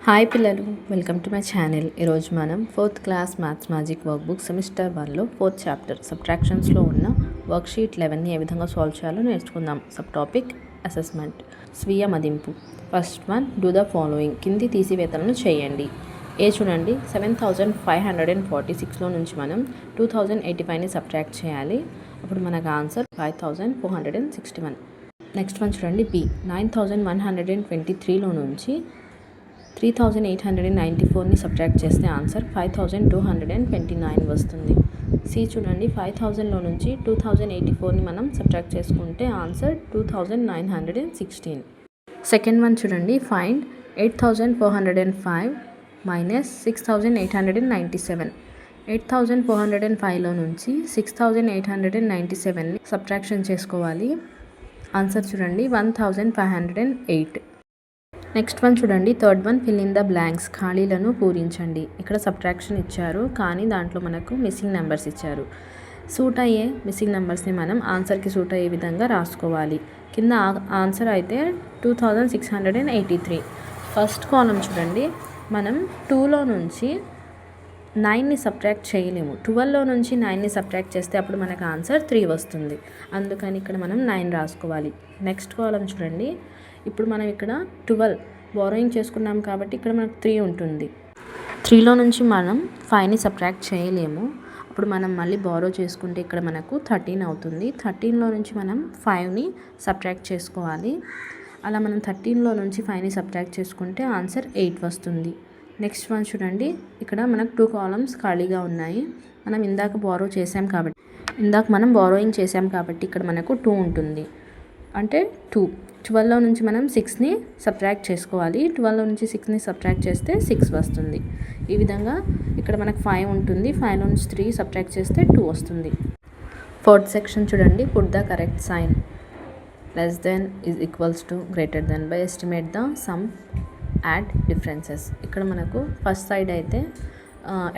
Hi పిల్లలు, welcome to my channel. ఈరోజు మనం 4th class maths magic work book semester 1లో 4th చాప్టర్ సబ్ట్రాక్షన్స్లో ఉన్న వర్క్షీట్ 11ని ఏ విధంగా సాల్వ్ చేయాలో నేర్చుకుందాం. సబ్ టాపిక్ అసెస్మెంట్, స్వీయ మదింపు. First one, do the following. కింది తీసివేతలను చేయండి. ఏ చూడండి, 7546లో నుంచి మనం 2085ని సబ్ట్రాక్ట్ చేయాలి. అప్పుడు మనకు ఆన్సర్ 5461. నెక్స్ట్ వన్ చూడండి, బి. 9123లో నుంచి 3894ని సబ్ట్రాక్ట్ చేస్తే ఆన్సర్ 5229 వస్తుంది. సి చూడండి, 5000లో నుంచి 2084ని మనం సబ్ట్రాక్ట్ చేసుకుంటే ఆన్సర్ 2916. సెకండ్ వన్ చూడండి, ఫైండ్ 8405 మైనస్ 6897. 8405లో నుంచి 6897ని సబ్ట్రాక్షన్ చేసుకోవాలి. ఆన్సర్ చూడండి 1508. నెక్స్ట్ వన్ చూడండి, third one, fill in the blanks. ఖాళీలను పూరించండి. ఇక్కడ సబ్ట్రాక్షన్ ఇచ్చారు, కానీ దాంట్లో మనకు మిస్సింగ్ నెంబర్స్ ఇచ్చారు. సూట్ అయ్యే మిస్సింగ్ నెంబర్స్ని మనం ఆన్సర్కి సూట్ అయ్యే విధంగా రాసుకోవాలి. కింద ఆన్సర్ అయితే 2683. ఫస్ట్ కాలం చూడండి, మనం 2లో నుంచి 9ని సబ్ట్రాక్ట్ చేయలేము. 12లో నుంచి 9ని సబ్ట్రాక్ట్ చేస్తే అప్పుడు మనకు ఆన్సర్ 3 వస్తుంది. అందుకని ఇక్కడ మనం 9 రాసుకోవాలి. నెక్స్ట్ కాలం చూడండి, ఇప్పుడు మనం ఇక్కడ 12 బారోయింగ్ చేసుకున్నాం కాబట్టి ఇక్కడ మనకు 3 ఉంటుంది. 3లో నుంచి మనం 5ని సబ్ట్రాక్ట్ చేయలేము. అప్పుడు మనం మళ్ళీ బారో చేసుకుంటే ఇక్కడ మనకు 13 అవుతుంది. 13లో నుంచి మనం 5ని సబ్ట్రాక్ట్ చేసుకోవాలి. అలా మనం 13లో నుంచి 5ని సబ్ట్రాక్ట్ చేసుకుంటే ఆన్సర్ 8 వస్తుంది. నెక్స్ట్ వన్ చూడండి, ఇక్కడ మనకు 2 కాలమ్స్ ఖాళీగా ఉన్నాయి. మనం ఇందాక మనం బారోయింగ్ చేసాం కాబట్టి ఇక్కడ మనకు 2 ఉంటుంది. అంటే 2. 12లో నుంచి మనం 6ని సబ్ట్రాక్ట్ చేసుకోవాలి. 12లో నుంచి 6ని సబ్ట్రాక్ట్ చేస్తే 6 వస్తుంది. ఈ విధంగా ఇక్కడ మనకు 5 ఉంటుంది. 5లో నుంచి 3 సబ్ట్రాక్ట్ చేస్తే 2 వస్తుంది. ఫోర్త్ సెక్షన్ చూడండి, put the correct sign. Less than, is equals to, greater than by estimate the sum, add differences. ఇక్కడ మనకు ఫస్ట్ సైడ్ అయితే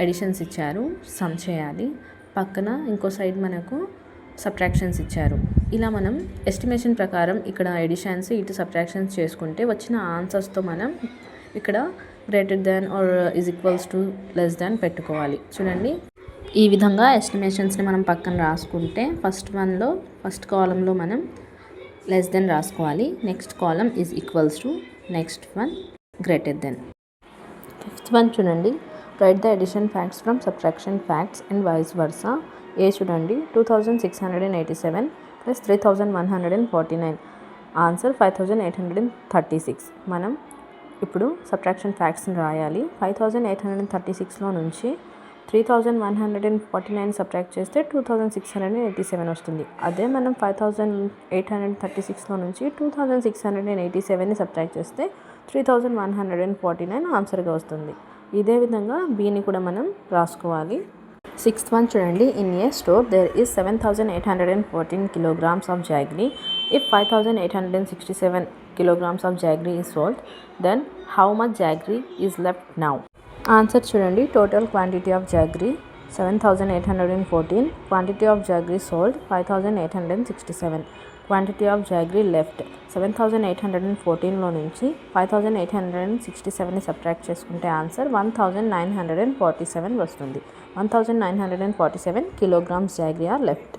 ఎడిషన్స్ ఇచ్చారు, సమ్ చేయాలి. పక్కన ఇంకో సైడ్ మనకు సబ్ట్రాక్షన్స్ ఇచ్చారు. ఇలా మనం ఎస్టిమేషన్ ప్రకారం ఇక్కడ ఎడిషన్స్, ఇటు సబ్ట్రాక్షన్స్ చేసుకుంటే వచ్చిన ఆన్సర్స్తో మనం ఇక్కడ greater than or is equals to, less than పెట్టుకోవాలి. చూడండి, ఈ విధంగా ఎస్టిమేషన్స్ని మనం పక్కన రాసుకుంటే ఫస్ట్ కాలంలో మనం లెస్ దెన్ రాసుకోవాలి. నెక్స్ట్ కాలం is equals to, next one greater than. Fifth one చూడండి, right the addition facts from subtraction facts and vice versa. A చూడండి, 2687 ప్లస్ 3149, ఆన్సర్ 5836. మనం ఇప్పుడు సబ్ట్రాక్షన్ ఫ్యాక్ట్స్ని రాయాలి. 5836లో నుంచి 3149 సబ్ట్రాక్ట్ చేస్తే 2687 వస్తుంది. అదే మనం 5836లో నుంచి 2687ని సబ్ట్రాక్ట్ చేస్తే 3149 ఆన్సర్గా వస్తుంది. ఇదే విధంగా బీని కూడా మనం రాసుకోవాలి. సిక్స్త్ వన్ చూడండి, in a store there is 7814 kilograms of jaggery. If 5867 kilograms of jaggery is sold, then how much jaggery is left now? Answer చూడండి, total quantity of jaggery 7814, quantity of jaggery sold 5867, quantity of jaggery left 7814లో నుంచి 5867ని subtract చేసుకుంటే answer 1947 వస్తుంది. 1947 kilograms jaggery are left.